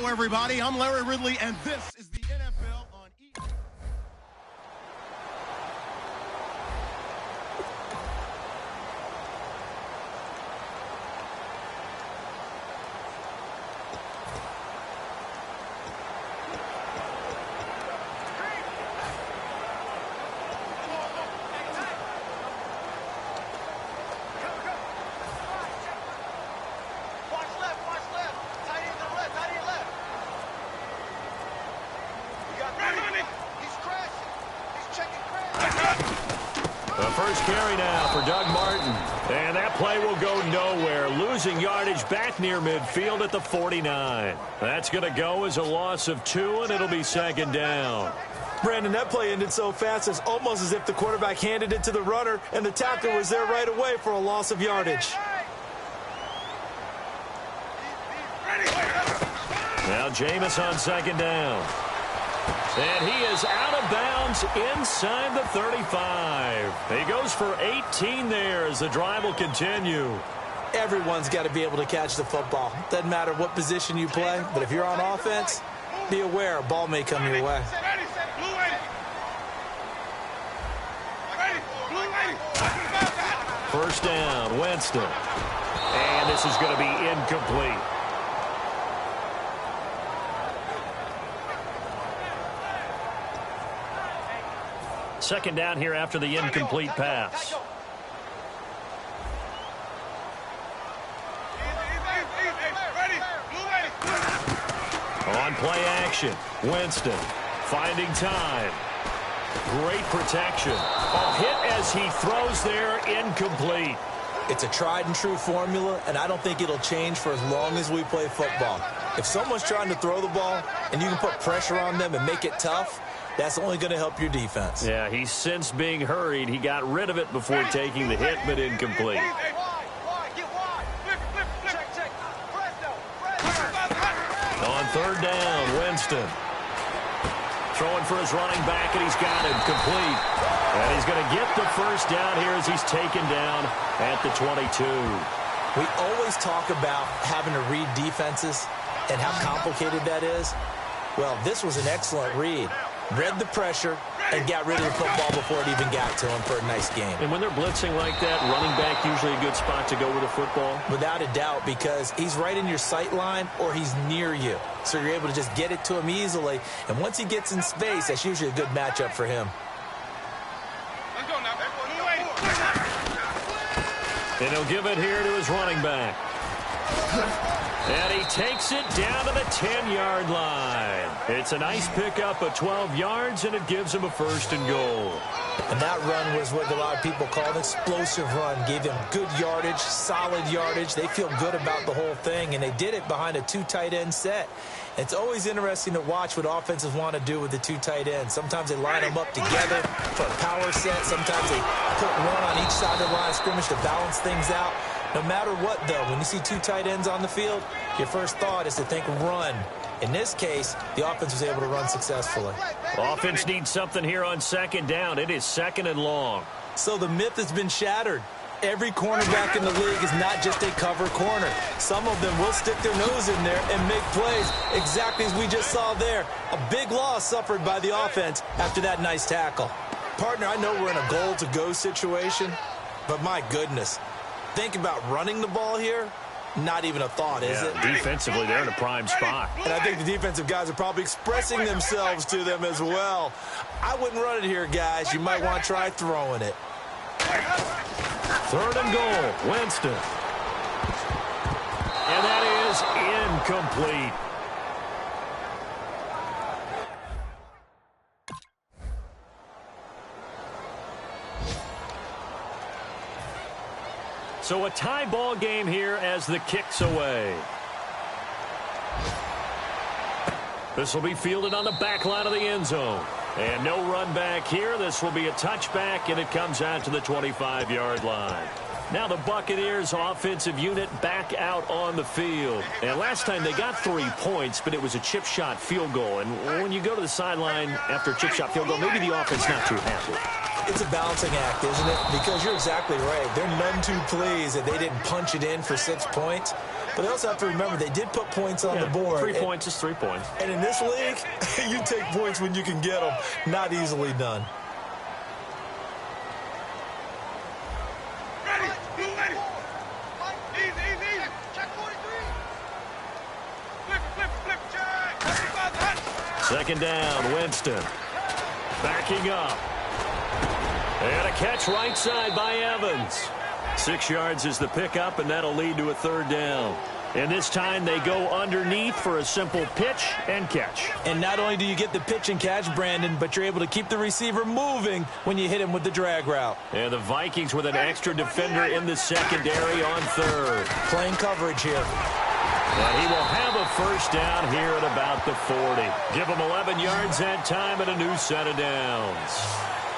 Hello, everybody. I'm Larry Ridley, and this is the NFL on E! First carry now for Doug Martin. And that play will go nowhere. Losing yardage back near midfield at the 49. That's going to go as a loss of 2, and it'll be second down. Brandon, that play ended so fast, it's almost as if the quarterback handed it to the runner, and the tackler was there right away for a loss of yardage. Now Jameis on second down. And he is out of bounds inside the 35. He goes for 18 there as the drive will continue. Everyone's got to be able to catch the football. Doesn't matter what position you play, but if you're on offense, be aware a ball may come your way. First down, Winston. And this is going to be incomplete. Second down here after the incomplete pass. On play action, Winston finding time. Great protection. A hit as he throws there, incomplete. It's a tried and true formula, and I don't think it'll change for as long as we play football. If someone's trying to throw the ball and you can put pressure on them and make it tough, that's only going to help your defense. Yeah, he's since being hurried. He got rid of it before taking the hit, but incomplete. On third down, Winston. Throwing for his running back, and he's got it complete. And he's going to get the first down here as he's taken down at the 22. We always talk about having to read defenses and how complicated that is. Well, this was an excellent read. Read the pressure and got rid of the football before it even got to him for a nice game. And when they're blitzing like that, running back usually a good spot to go with the football? Without a doubt, because he's right in your sight line or he's near you. So you're able to just get it to him easily. And once he gets in space, that's usually a good matchup for him. And he'll give it here to his running back. And he takes it down to the 10-yard line. It's a nice pickup of 12 yards, and it gives him a first and goal. And that run was what a lot of people call an explosive run. Gave them good yardage, solid yardage. They feel good about the whole thing, and they did it behind a 2 tight end set. It's always interesting to watch what offenses want to do with the 2 tight ends. Sometimes they line them up together for a power set. Sometimes they put one on each side of the line of scrimmage to balance things out. No matter what, though, when you see 2 tight ends on the field, your first thought is to think run. In this case, the offense was able to run successfully. Offense needs something here on second down. It is second and long. So the myth has been shattered. Every cornerback in the league is not just a cover corner. Some of them will stick their nose in there and make plays exactly as we just saw there. A big loss suffered by the offense after that nice tackle. Partner, I know we're in a goal-to-go situation, but my goodness, think about running the ball here. Not even a thought, is it? Defensively, they're in a prime spot. And I think the defensive guys are probably expressing themselves to them as well. I wouldn't run it here, guys. You might want to try throwing it. Third and goal, Winston. And that is incomplete. So a tie ball game here as the kick's away. This will be fielded on the back line of the end zone. And no run back here. This will be a touchback, and it comes out to the 25-yard line. Now the Buccaneers offensive unit back out on the field. And last time they got 3 points, but it was a chip shot field goal. And when you go to the sideline after a chip shot field goal, maybe the offense not too happy. It's a balancing act, isn't it? Because you're exactly right. They're none too pleased that they didn't punch it in for 6 points. But they also have to remember they did put points on the board. 3 points is 3 points. And in this league, you take points when you can get them. Not easily done. Second down, Winston. Backing up. And a catch right side by Evans. 6 yards is the pickup, and that'll lead to a third down. And this time they go underneath for a simple pitch and catch. And not only do you get the pitch and catch, Brandon, but you're able to keep the receiver moving when you hit him with the drag route. And the Vikings with an extra defender in the secondary on third. Playing coverage here. And he will have a first down here at about the 40. Give him 11 yards that time and a new set of downs.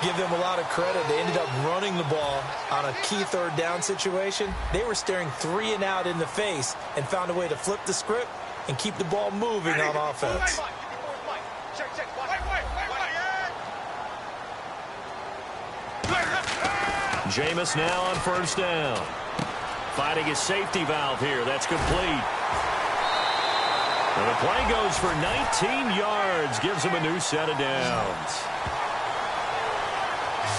Give them a lot of credit. They ended up running the ball on a key third down situation. They were staring 3 and out in the face and found a way to flip the script and keep the ball moving on offense. Jameis now on first down. Finding his safety valve here. That's complete. And the play goes for 19 yards. Gives him a new set of downs.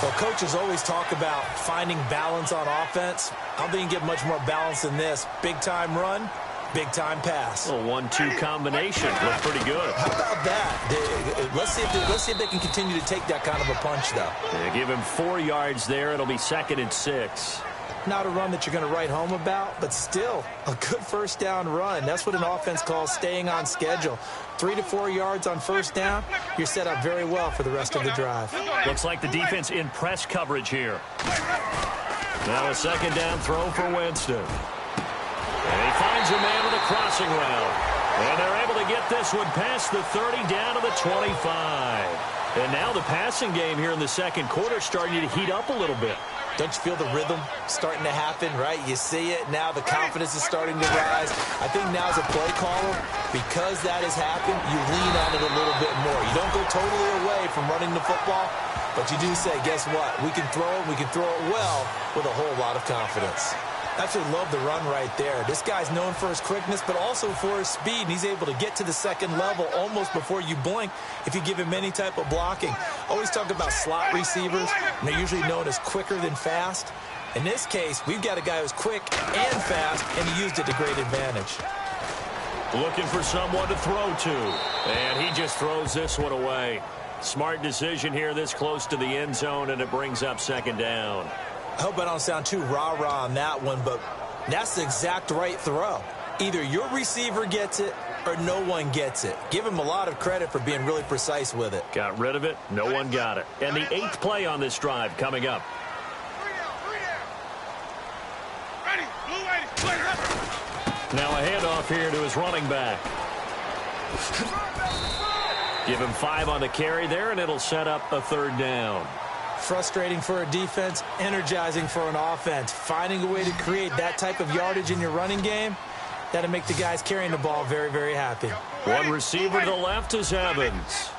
Well, coaches always talk about finding balance on offense. I don't think you can get much more balance than this. Big-time run, big-time pass. A 1-2 combination. Looked pretty good. How about that? Let's see if they can continue to take that kind of a punch, though. They give him 4 yards there. It'll be 2nd and 6. Not a run that you're going to write home about, but still a good first down run. That's what an offense calls staying on schedule. 3 to 4 yards on first down, you're set up very well for the rest of the drive. Looks like the defense in press coverage here. Now a second down throw for Winston. And he finds a man with a crossing route. And they're able to get this one past the 30 down to the 25. And now the passing game here in the second quarter starting to heat up a little bit. Don't you feel the rhythm starting to happen, right? You see it. Now the confidence is starting to rise. I think now as a play caller, because that has happened, you lean on it a little bit more. You don't go totally away from running the football, but you do say, guess what? We can throw it. We can throw it well with a whole lot of confidence. Absolutely love the run right there. This guy's known for his quickness, but also for his speed. And he's able to get to the second level almost before you blink if you give him any type of blocking. Always talk about slot receivers, and they're usually known as quicker than fast. In this case, we've got a guy who's quick and fast, and he used it to great advantage. Looking for someone to throw to, and he just throws this one away. Smart decision here this close to the end zone, and it brings up second down. I hope I don't sound too rah-rah on that one, but that's the exact right throw. Either your receiver gets it or no one gets it. Give him a lot of credit for being really precise with it. Got rid of it. No one got it. And the 8th play on this drive coming up. Now a handoff here to his running back. Give him 5 on the carry there, and it'll set up a third down. Frustrating for a defense, energizing for an offense. Finding a way to create that type of yardage in your running game, that'll make the guys carrying the ball very, very happy. One receiver to the left is Evans.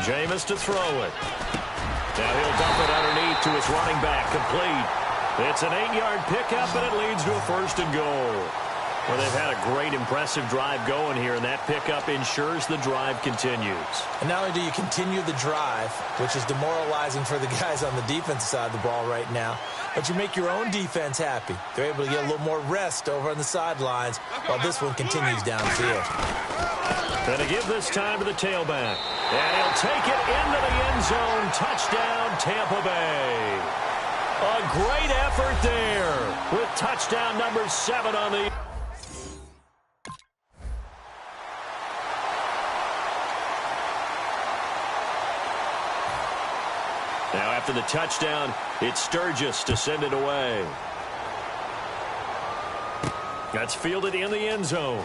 Jameis to throw it. Now he'll dump it underneath to his running back, complete. It's an 8-yard pickup, and it leads to a 1st and goal. Well, they've had a great, impressive drive going here, and that pickup ensures the drive continues. And not only do you continue the drive, which is demoralizing for the guys on the defensive side of the ball right now, but you make your own defense happy. They're able to get a little more rest over on the sidelines while this one continues downfield. And to give this time to the tailback. And he'll take it into the end zone. Touchdown, Tampa Bay. A great effort there with touchdown number 7 on the... Now after the touchdown, it's Sturgis to send it away. That's fielded in the end zone.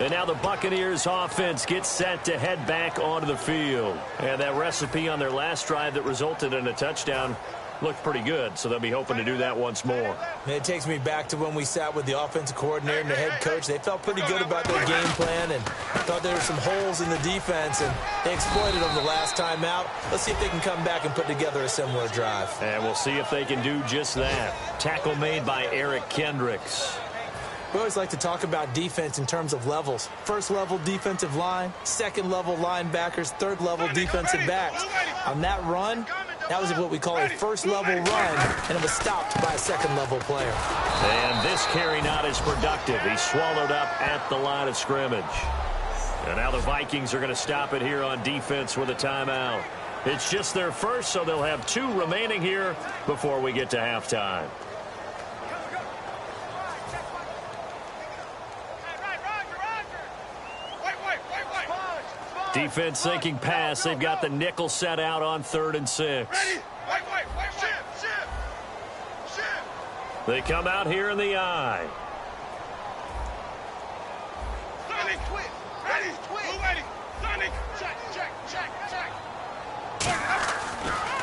And now the Buccaneers offense gets set to head back onto the field. And that recipe on their last drive that resulted in a touchdown looked pretty good, so they'll be hoping to do that once more. It takes me back to when we sat with the offensive coordinator and the head coach. They felt pretty good about their game plan and thought there were some holes in the defense, and they exploited them the last time out. Let's see if they can come back and put together a similar drive. And we'll see if they can do just that. Tackle made by Eric Kendricks. We always like to talk about defense in terms of levels. First level defensive line, second level linebackers, third level defensive backs. On that run, that was what we call a first level run, and it was stopped by a second level player. And this carry not as productive. He's swallowed up at the line of scrimmage. And now the Vikings are going to stop it here on defense with a timeout. It's just their first, so they'll have 2 remaining here before we get to halftime. Defense thinking pass. They've got the nickel set out on 3rd and 6. They come out here in the eye.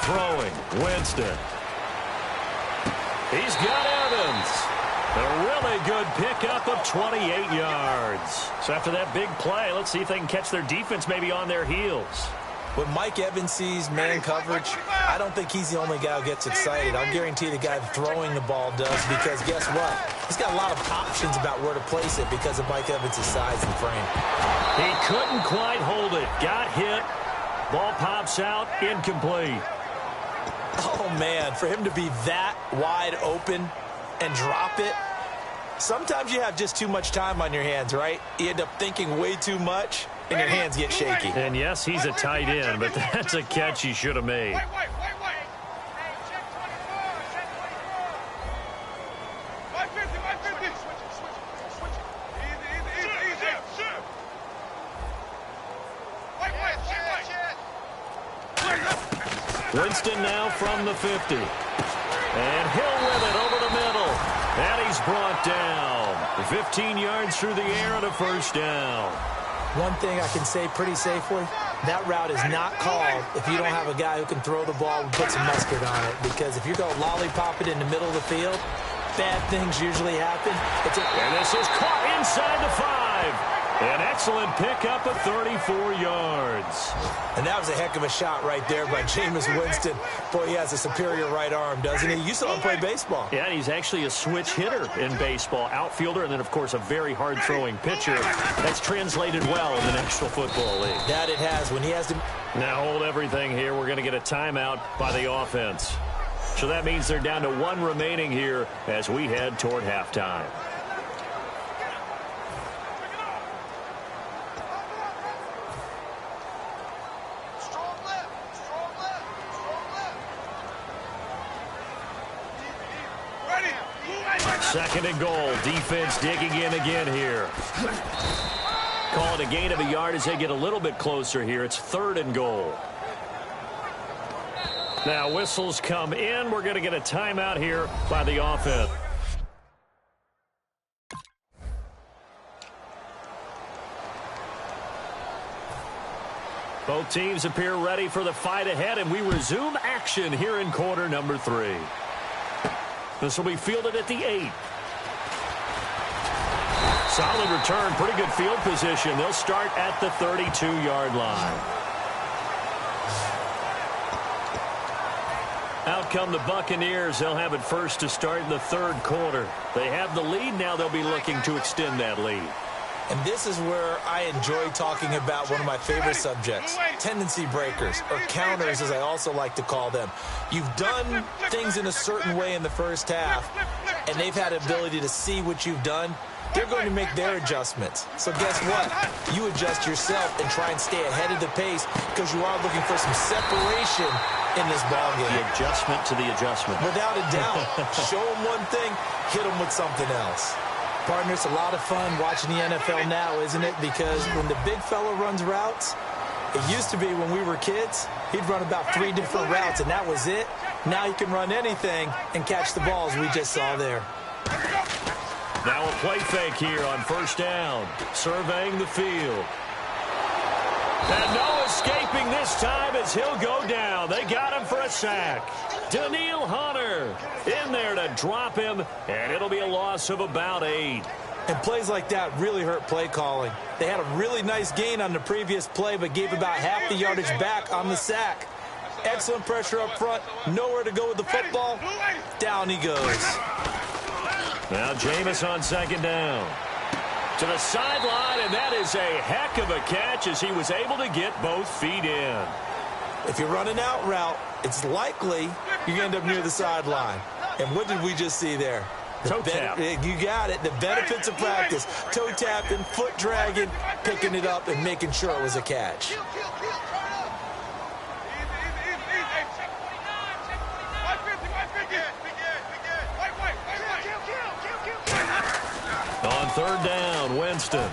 Throwing, Winston. He's got Evans. A really good pickup of 28 yards. So after that big play, let's see if they can catch their defense maybe on their heels. When Mike Evans sees man coverage, I don't think he's the only guy who gets excited. I'll guarantee the guy throwing the ball does, because guess what? He's got a lot of options about where to place it because of Mike Evans' size and frame. He couldn't quite hold it. Got hit. Ball pops out. Incomplete. Oh, man, for him to be that wide open and drop it. Sometimes you have just too much time on your hands, right? You end up thinking way too much, and your hands get shaky. And yes, he's a tight end, but that's a catch he should have made. Winston now from the 50. And Hill with it over the middle. And he's brought down. 15 yards through the air and a first down. One thing I can say pretty safely, that route is not called if you don't have a guy who can throw the ball and put some mustard on it. Because if you go lollipop it in the middle of the field, bad things usually happen. And this is caught inside the 5. An excellent pickup of 34 yards. And that was a heck of a shot right there by Jameis Winston. Boy, he has a superior right arm, doesn't he? You saw him play baseball. Yeah, and he's actually a switch hitter in baseball. Outfielder, and then, of course, a very hard-throwing pitcher. That's translated well in the National Football League. That it has. When he has to... Now hold everything here. We're going to get a timeout by the offense. So that means they're down to 1 remaining here as we head toward halftime. Second and goal. Defense digging in again here. Call it a gain of a yard as they get a little bit closer here. It's 3rd and goal. Now whistles come in. We're going to get a timeout here by the offense. Both teams appear ready for the fight ahead, and we resume action here in quarter number 3. This will be fielded at the 8. Solid return, pretty good field position. They'll start at the 32-yard line. Out come the Buccaneers. They'll have it first to start in the 3rd quarter. They have the lead. Now they'll be looking to extend that lead. And this is where I enjoy talking about one of my favorite subjects, tendency breakers, or counters as I also like to call them. You've done things in a certain way in the first half, and they've had the ability to see what you've done. They're going to make their adjustments. So guess what? You adjust yourself and try and stay ahead of the pace because you are looking for some separation in this ballgame. The adjustment to the adjustment. Without a doubt. Show them one thing, hit them with something else. Partner, it's a lot of fun watching the NFL now, isn't it? Because when the big fella runs routes, it used to be when we were kids, he'd run about 3 different routes, and that was it. Now he can run anything and catch the balls we just saw there. Now a play fake here on first down. Surveying the field. And no escaping this time as he'll go down. They got him for a sack. Daniil Hunter in there to drop him, and it'll be a loss of about 8. And plays like that really hurt play calling. They had a really nice gain on the previous play, but gave about half the yardage back on the sack. Excellent pressure up front. Nowhere to go with the football. Down he goes. Now Jameis on second down. To the sideline, and that is a heck of a catch as he was able to get both feet in. If you're running out route, it's likely you end up near the sideline. And what did we just see there? Toe tap. You got it. The benefits of practice. Toe tapping, foot dragging, picking it up, and making sure it was a catch. On third down, Winston.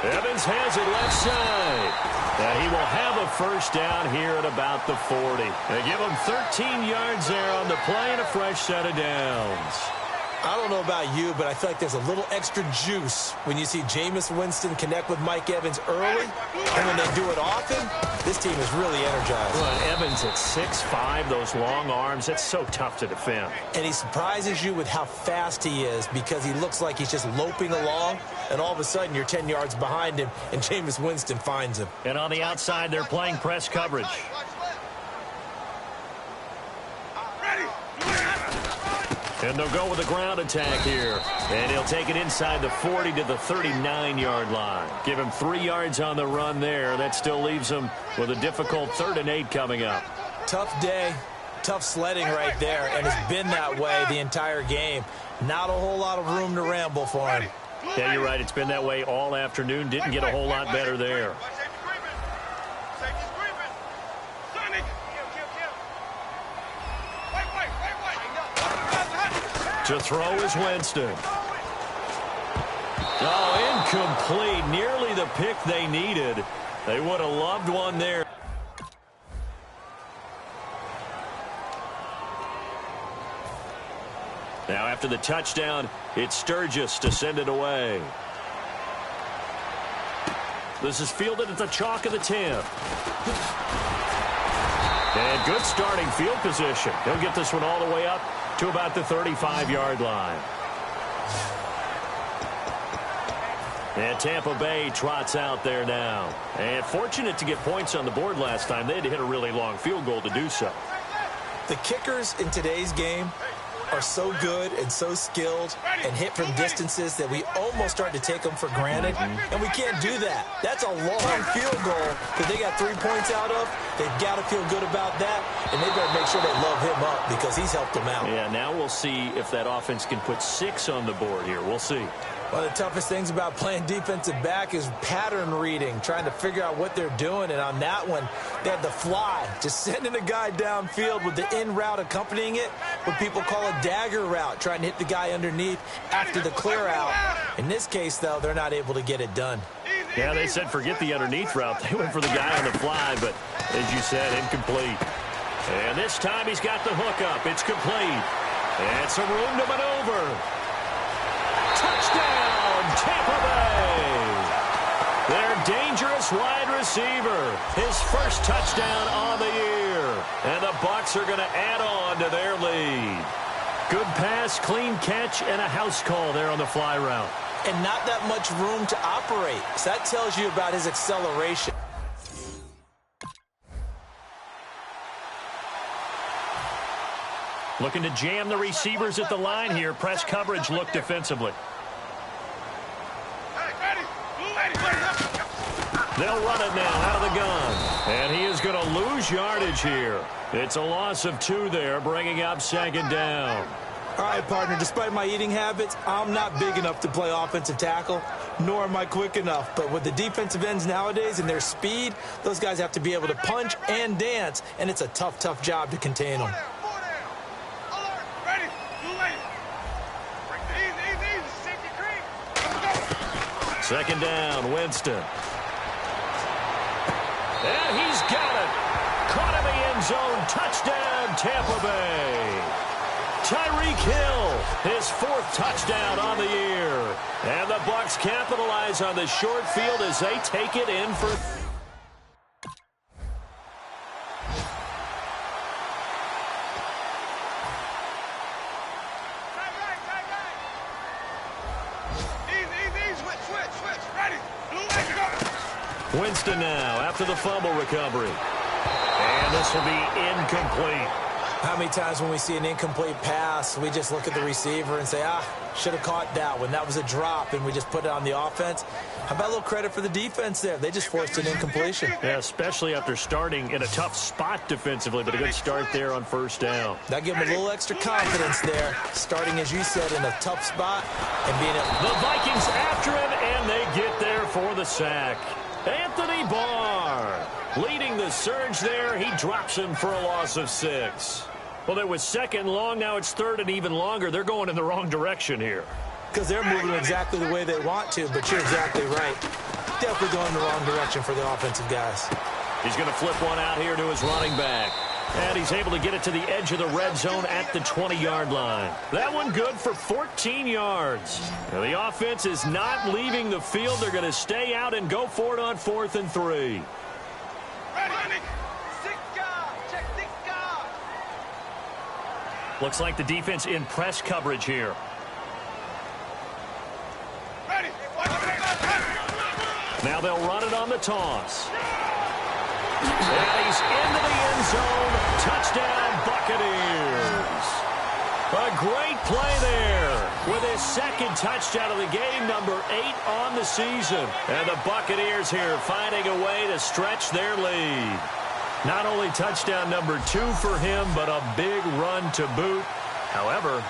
Evans has it left side. And he will have a first down here at about the 40. They give him 13 yards there on the play and a fresh set of downs. I don't know about you, but I feel like there's a little extra juice when you see Jameis Winston connect with Mike Evans early. And when they do it often, this team is really energized. Well, Evans at 6'5", those long arms, that's so tough to defend. And he surprises you with how fast he is because he looks like he's just loping along. And all of a sudden, you're 10 yards behind him, and Jameis Winston finds him. And on the outside, they're playing press coverage. And they'll go with a ground attack here. And he'll take it inside the 40 to the 39-yard line. Give him 3 yards on the run there. That still leaves him with a difficult 3rd and 8 coming up. Tough day, tough sledding right there, and it's been that way the entire game. Not a whole lot of room to ramble for him. Yeah, you're right. It's been that way all afternoon. Didn't get a whole lot better there. To throw is Winston. Oh, incomplete. Nearly the pick they needed. They would have loved one there. Now after the touchdown, it's Sturgis to send it away. This is fielded at the chalk of the 10. And good starting field position. He'll get this one all the way up to about the 35-yard line. And Tampa Bay trots out there now. And fortunate to get points on the board last time. They had to hit a really long field goal to do so. The kickers in today's game are so good and so skilled and hit from distances that we almost start to take them for granted, and we can't do that. That's a long field goal that they got 3 points out of. They've got to feel good about that, and they better make sure they love him up because he's helped them out. Yeah, now we'll see if that offense can put 6 on the board here. We'll see. One of the toughest things about playing defensive back is pattern reading, trying to figure out what they're doing. And on that one, they had the fly, just sending a guy downfield with the in route accompanying it, what people call a dagger route, trying to hit the guy underneath after the clear out. In this case, though, they're not able to get it done. Yeah, they said forget the underneath route. They went for the guy on the fly, but as you said, incomplete. And this time he's got the hook up. It's complete. And some room to maneuver. Touchdown, Tampa Bay. Their dangerous wide receiver. His first touchdown on the year. And the Bucs are going to add on to their lead. Good pass, clean catch, and a house call there on the fly route. And not that much room to operate. So that tells you about his acceleration. Looking to jam the receivers at the line here. Press coverage look defensively. They'll run it now out of the gun. And he is going to lose yardage here. It's a loss of 2 there, bringing up second down. All right, partner, despite my eating habits, I'm not big enough to play offensive tackle, nor am I quick enough. But with the defensive ends nowadays and their speed, those guys have to be able to punch and dance, and it's a tough, tough job to contain them. Second down, Winston. And he's got it. Caught in the end zone. Touchdown, Tampa Bay. Tyreek Hill His 4th touchdown on the year. And the Bucs capitalize on the short field as they take it in for... Winston now after the fumble recovery. And this will be incomplete. How many times when we see an incomplete pass, we just look at the receiver and say, should have caught that one. That was a drop, and we just put it on the offense. How about a little credit for the defense there? They just forced an incompletion. Yeah, especially after starting in a tough spot defensively, but a good start there on 1st down. That gave them a little extra confidence there, starting, as you said, in a tough spot and being able... The Vikings after him, and they get there for the sack. Anthony Barr leading the surge there. He drops him for a loss of 6. Well, it was 2nd and long. Now it's 3rd and even longer. They're going in the wrong direction here. Because they're moving exactly the way they want to, but you're exactly right. Definitely going in the wrong direction for the offensive guys. He's going to flip one out here to his running back. And he's able to get it to the edge of the red zone at the 20-yard line. That one good for 14 yards. Now, the offense is not leaving the field. They're going to stay out and go for it on 4th and 3. Looks like the defense in press coverage here. Now they'll run it on the toss. And he's into the end zone. Touchdown, Buccaneers. A great play there with his 2nd touchdown of the game, number 8 on the season. And the Buccaneers here finding a way to stretch their lead. Not only touchdown number 2 for him, but a big run to boot. However...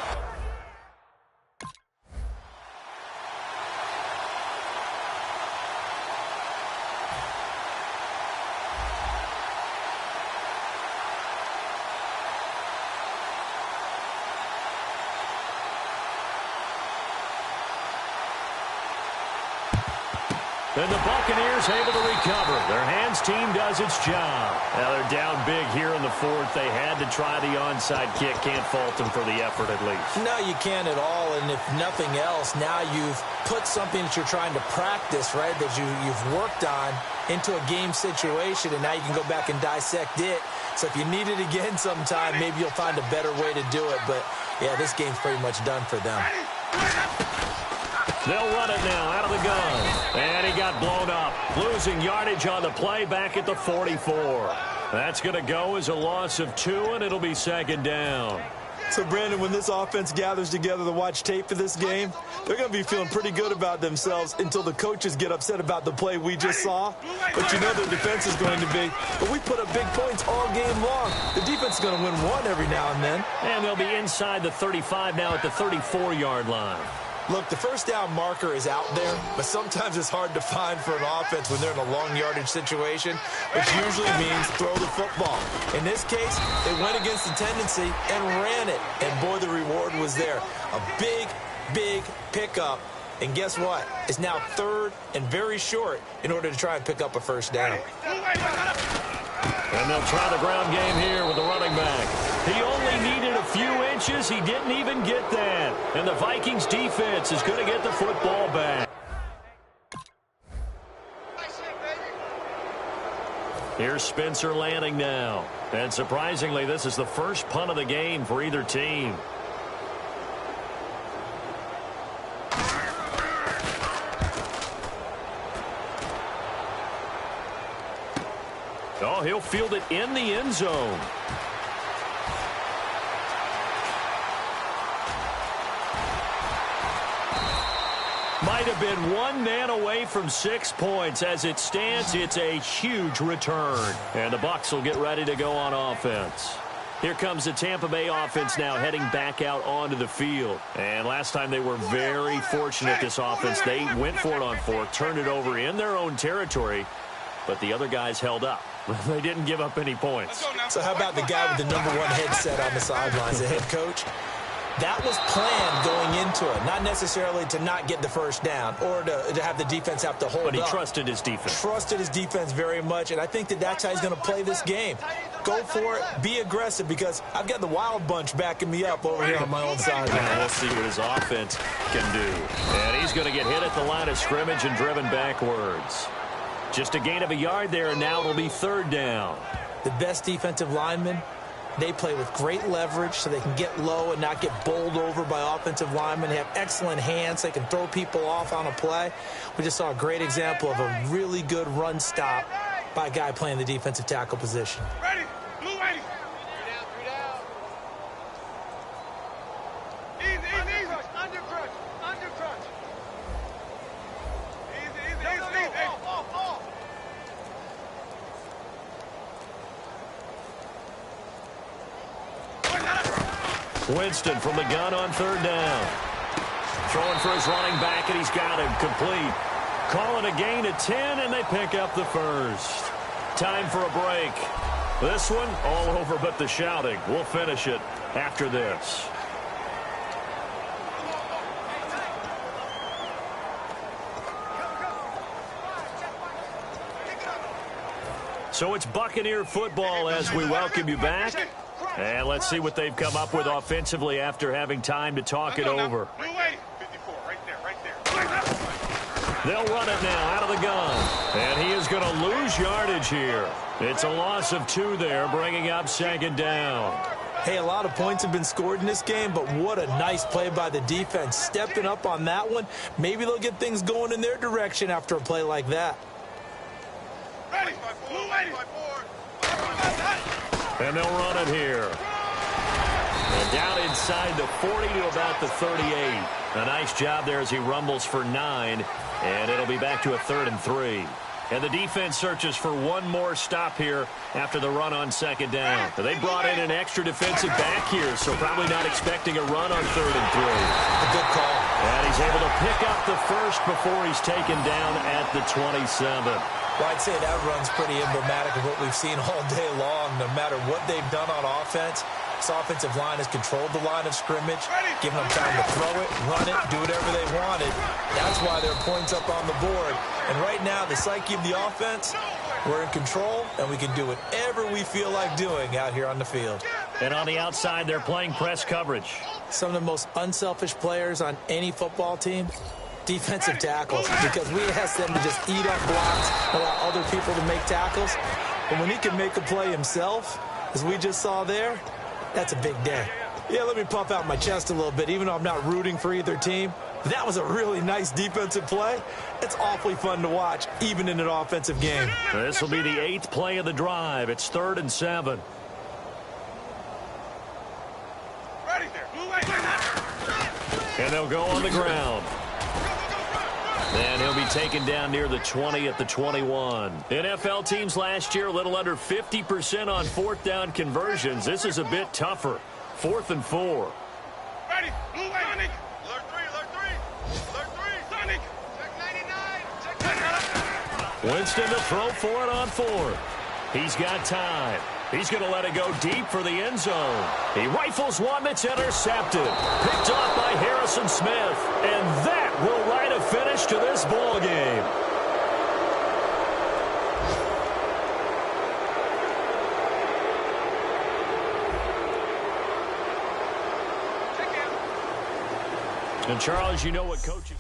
And the Buccaneers able to recover. Their hands team does its job. Now they're down big here in the 4th. They had to try the onside kick. Can't fault them for the effort at least. No, you can't at all. And if nothing else, now you've put something that you're trying to practice, right, that you've worked on into a game situation, and now you can go back and dissect it. So if you need it again sometime, maybe you'll find a better way to do it. But, yeah, this game's pretty much done for them. They'll run it now out of the gun. And he got blown up. Losing yardage on the play back at the 44. That's going to go as a loss of 2, and it'll be 2nd down. So, Brandon, when this offense gathers together to watch tape for this game, they're going to be feeling pretty good about themselves until the coaches get upset about the play we just saw. But you know their defense is going to be. But we put up big points all game long. The defense is going to win one every now and then. And they'll be inside the 35 now at the 34-yard line. Look, the first down marker is out there, but sometimes it's hard to find for an offense when they're in a long yardage situation, which usually means throw the football. In this case, they went against the tendency and ran it, and boy, the reward was there. A big, big pickup, and guess what? It's now 3rd and very short in order to try and pick up a first down. And they'll try the ground game here with the running back. He only needed a few inches. He didn't even get that. And the Vikings defense is going to get the football back. Here's Spencer Lanning now. And surprisingly, this is the first punt of the game for either team. Oh, he'll field it in the end zone. Might have been one man away from 6 points. As it stands, it's a huge return. And the Bucs will get ready to go on offense. Here comes the Tampa Bay offense now heading back out onto the field. And last time they were very fortunate, this offense. They went for it on 4th, turned it over in their own territory, but the other guys held up. They didn't give up any points. So how about the guy with the number 1 headset on the sidelines, the head coach? That was planned going into it, not necessarily to not get the first down or to have the defense have to hold up. But he trusted his defense. Trusted his defense very much, and I think that's how he's going to play this game. Go for it. Be aggressive, because I've got the wild bunch backing me up over here on my own side. Now we'll see what his offense can do. And he's going to get hit at the line of scrimmage and driven backwards. Just a gain of a yard there, and now it'll be third down. The best defensive linemen, they play with great leverage so they can get low and not get bowled over by offensive linemen. They have excellent hands. They can throw people off on a play. We just saw a great example of a really good run stop by a guy playing the defensive tackle position. Ready. Blue ready. 3 down. Easy. Under crunch. Easy. Off. Winston from the gun on third down. Throwing for his running back, and he's got him complete. Calling a gain of 10, and they pick up the first. Time for a break. This one, all over but the shouting. We'll finish it after this. So it's Buccaneer football as we welcome you back. And let's see what they've come up with offensively after having time to talk it over. 54, right there. They'll run it now out of the gun. And he is going to lose yardage here. It's a loss of 2 there, bringing up second down. Hey, a lot of points have been scored in this game, but what a nice play by the defense. Stepping up on that one. Maybe they'll get things going in their direction after a play like that. Ready. Blue ready. And they'll run it here. And down inside the 40 to about the 38. A nice job there as he rumbles for 9. And it'll be back to a 3rd and 3. And the defense searches for one more stop here after the run on second down. They brought in an extra defensive back here, so probably not expecting a run on 3rd and 3. A good call. And he's able to pick up the first before he's taken down at the 27. Well, I'd say that run's pretty emblematic of what we've seen all day long. No matter what they've done on offense, this offensive line has controlled the line of scrimmage, given them time to throw it, run it, do whatever they wanted. That's why there are points up on the board. And right now, the psyche of the offense, we're in control, and we can do whatever we feel like doing out here on the field. And on the outside, they're playing press coverage. Some of the most unselfish players on any football team, defensive tackles, because we ask them to just eat up blocks, allow other people to make tackles. But when he can make a play himself, as we just saw there, that's a big day. Yeah, let me puff out my chest a little bit, even though I'm not rooting for either team. That was a really nice defensive play. It's awfully fun to watch, even in an offensive game. This will be the 8th play of the drive. It's 3rd and 7. Ready there. Blue ready. And they'll go on the ground. And he'll be taken down near the 20 at the 21. NFL teams last year, a little under 50% on 4th down conversions. This is a bit tougher. 4th and 4. Ready. Blue ready. Alert 3. Sonic. Check 99. Winston to throw for it on 4th. He's got time. He's going to let it go deep for the end zone. He rifles one that's intercepted. Picked off by Harrison Smith. And that will write a finish to this ball game. And Charles, you know what coaching...